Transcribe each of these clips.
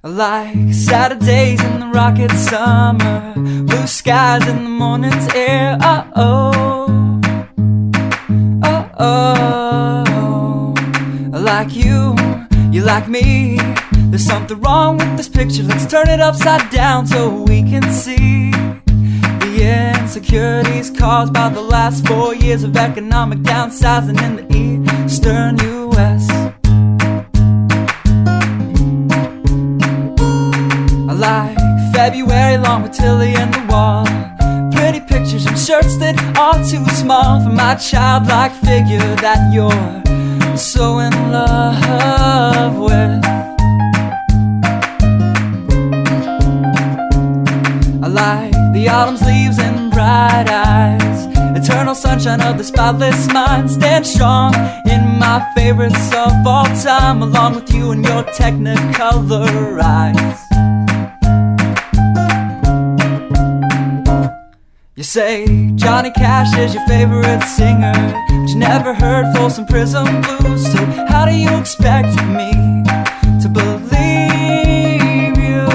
Like Saturdays in the rocket summer, blue skies in the morning's air. Oh, like you like me. There's something wrong with this picture. Let's turn it upside down so we can see the insecurities caused by the last 4 years of economic downsizing in the eastern U.S. I like February long with Tilly and the wall, pretty pictures and shirts that are too small for my childlike figure that you're so in love with. I like the autumn's leaves and bright eyes, eternal sunshine of the spotless mind. Stand strong in my favorites of all time, along with you and your technicolor eyes. You say Johnny Cash is your favorite singer, but you never heard Folsom Prison Blues. So how do you expect me to believe you?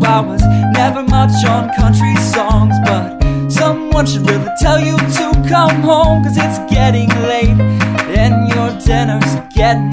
I was never much on country songs, but someone should really tell you to come home, 'cause it's getting late and your dinner's getting